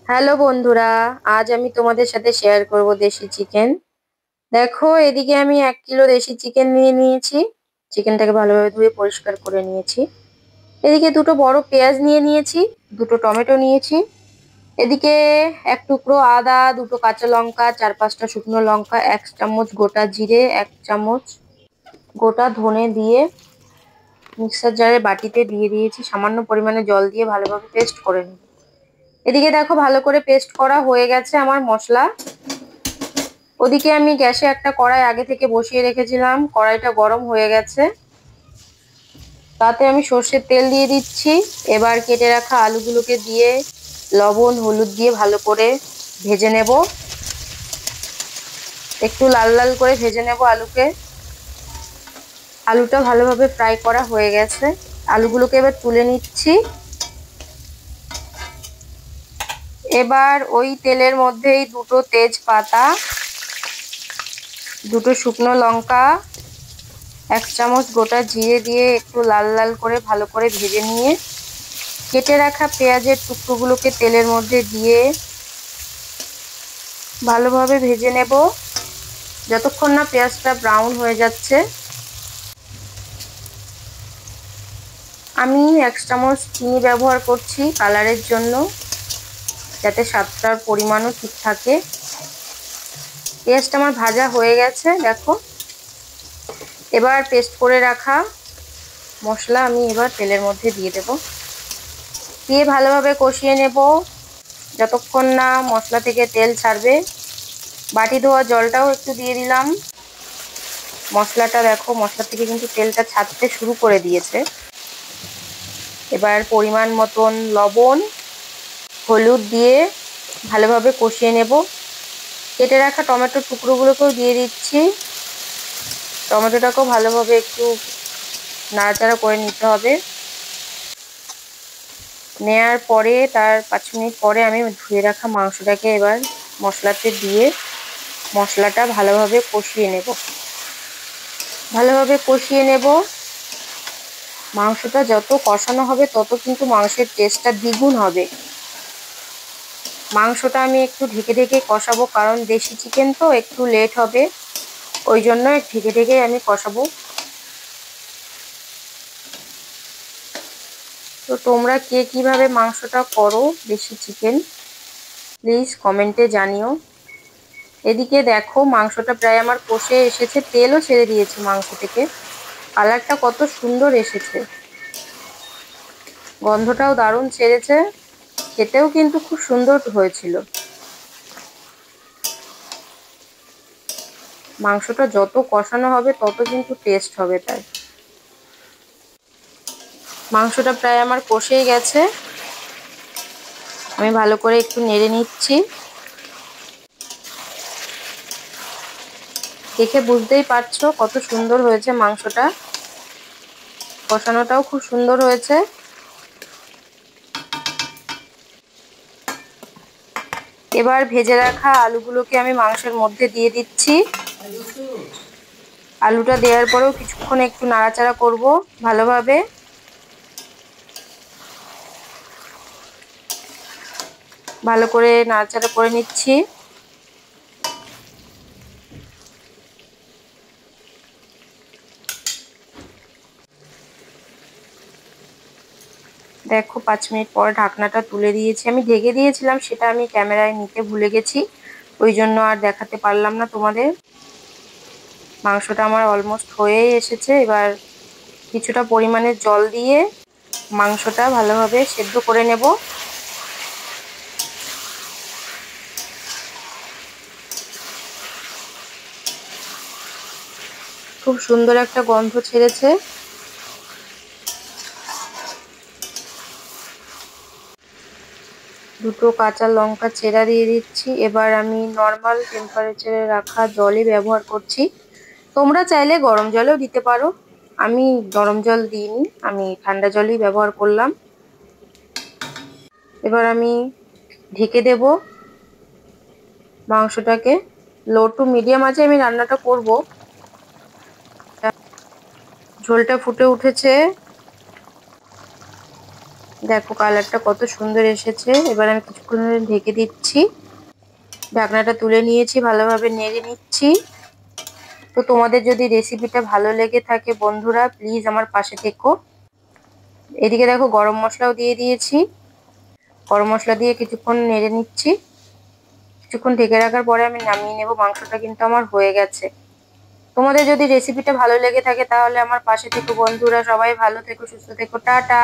Hello বন্ধুরা, আজ আমি তোমাদের সাথে শেয়ার করব দেশি চিকেন। দেখো, এদিকে আমি 1 কিলো দেশি চিকেন নিয়ে নিয়েছি। চিকেনটাকে ভালোভাবে ধুয়ে পরিষ্কার করে নিয়েছি। এদিকে দুটো বড় পেঁয়াজ নিয়ে নিয়েছি, দুটো টমেটো নিয়েছি। এদিকে এক টুকরো আদা, দুটো কাঁচা লঙ্কা, 4-5টা শুকনো লঙ্কা, 1 চামচ গোটা জিরে, 1 চামচ গোটা ধনে দিয়ে মিক্সার জারে বাটিতে দিয়ে দিয়েছি। সামান্য পরিমাণে জল দিয়ে ভালোভাবে পেস্ট করে নিই। এদিকে দেখো, ভালো করে পেস্ট করা হয়ে গেছে আমার মশলা। ওদিকে আমি গ্যাসে একটা কড়াই আগে থেকে বসিয়ে রেখেছিলাম। কড়াইটা গরম হয়ে গেছে, তাতে আমি সর্ষের তেল দিয়ে দিচ্ছি। এবার কেটে রাখা আলুগুলোকে দিয়ে লবণ হলুদ দিয়ে ভালো করে ভেজে নেব। একটু লাল লাল করে ভেজে নেব আলুকে। আলুটা ভালোভাবে ফ্রাই করা হয়ে গেছে। আলুগুলোকে এবার তুলে নিচ্ছি। এবার ওই তেলের মধ্যেই দুটো তেজপাতা, দুটো শুকনো লঙ্কা, 1 চামচ গোটা জিরে দিয়ে একটু লাল লাল করে ভালো করে ভেজে নিয়ে কেটে রাখা পেঁয়াজের টুকরোগুলোকে তেলের মধ্যে দিয়ে ভালোভাবে ভেজে নেব যতক্ষণ না পেঁয়াজটা ব্রাউন হয়ে যাচ্ছে। আমি 1 চামচ চিনি ব্যবহার করছি কালারের জন্য, যাতে স্বাদটার পরিমাণও ঠিক থাকে। পেঁয়াজটা আমার ভাজা হয়ে গেছে দেখো। এবার পেস্ট করে রাখা মশলা আমি এবার তেলের মধ্যে দিয়ে দেব। দিয়ে ভালোভাবে কষিয়ে নেব যতক্ষণ না মশলা থেকে তেল ছাড়বে। বাটি ধোয়া জলটাও একটু দিয়ে দিলাম। মশলাটা দেখো, মশলা থেকে কিন্তু তেলটা ছাড়তে শুরু করে দিয়েছে। এবার পরিমাণ মতন লবণ হলুদ দিয়ে ভালোভাবে কষিয়ে নেব। কেটে রাখা টমেটোর টুকরোগুলোকেও দিয়ে দিচ্ছি। টমেটোটাকেও ভালোভাবে একটু নাড়াচাড়া করে নিতে হবে। নেয়ার পরে তার 5 মিনিট পরে আমি ধুয়ে রাখা মাংসটাকে এবার মশলাতে দিয়ে মশলাটা ভালোভাবে কষিয়ে নেব। মাংসটা যত কষানো হবে তত কিন্তু মাংসের টেস্টটা দ্বিগুণ হবে। মাংসটা আমি একটু ঢেকে ঢেকে কষাবো, কারণ দেশি চিকেন তো একটু লেট হবে, ওই জন্য ঢেকে ঢেকে আমি কষাবো। তো তোমরা কে কিভাবে মাংসটা করো দেশি চিকেন, প্লিজ কমেন্টে জানিও। এদিকে দেখো, মাংসটা প্রায় আমার কষে এসেছে, তেলও ছেড়ে দিয়েছে মাংস থেকে। কালারটা কত সুন্দর এসেছে, গন্ধটাও দারুণ ছেড়েছে, খেতেও কিন্তু খুব সুন্দর হয়েছিল। মাংসটা যত কষানো হবে তত কিন্তু টেস্ট হবে। তাই মাংসটা প্রায় আমার কষেই গেছে, আমি ভালো করে একটু নেড়ে নিচ্ছি। দেখে বুঝতেই পারছো কত সুন্দর হয়েছে মাংসটা, কষানোটাও খুব সুন্দর হয়েছে। এবার ভেজে রাখা আলুগুলোকে আমি মাংসের মধ্যে দিয়ে দিচ্ছি। আলুটা দেওয়ার পরেও কিছুক্ষণ একটু নাড়াচাড়া করব ভালোভাবে। ভালো করে নাড়াচাড়া করে নিচ্ছি। দেখো, 5 মিনিট পর ঢাকনাটা তুলে দিয়েছি। আমি ঢেকে দিয়েছিলাম, সেটা আমি ক্যামেরায় নিতে ভুলে গেছি, ওই জন্য আর দেখাতে পারলাম না তোমাদের। মাংসটা আমার অলমোস্ট হয়েই এসেছে। এবার কিছুটা পরিমাণে জল দিয়ে মাংসটা ভালোভাবে সেদ্ধ করে নেব। খুব সুন্দর একটা গন্ধ ছেড়েছে। দুটো কাঁচা লঙ্কা চেরা দিয়ে দিচ্ছি। এবার আমি নর্মাল টেম্পারেচারে রাখা জলই ব্যবহার করছি, তোমরা চাইলে গরম জলেও দিতে পারো। আমি গরম জল দিইনি, আমি ঠান্ডা জলই ব্যবহার করলাম। এবার আমি ঢেকে দেব মাংসটাকে। লো টু মিডিয়াম আঁচে আমি রান্নাটা করব। ঝোলটা ফুটে উঠেছে, দেখো কালারটা কত সুন্দর এসেছে। এবার আমি কিছুক্ষণ ঢেকে দিচ্ছি। ঢাকনাটা তুলে নিয়েছি, ভালোভাবে নেড়ে নিচ্ছি। তো তোমাদের যদি রেসিপিটা ভালো লেগে থাকে বন্ধুরা, প্লিজ আমার পাশে থেকো। এদিকে দেখো গরম মশলাও দিয়ে দিয়েছি। গরম মশলা দিয়ে কিছুক্ষণ নেড়ে নিচ্ছি। কিছুক্ষণ ঢেকে রাখার পরে আমি নামিয়ে নেব। মাংসটা কিন্তু আমার হয়ে গেছে। তোমাদের যদি রেসিপিটা ভালো লেগে থাকে তাহলে আমার পাশে থেকো বন্ধুরা। সবাই ভালো থেকো, সুস্থ থেকো, টাটা।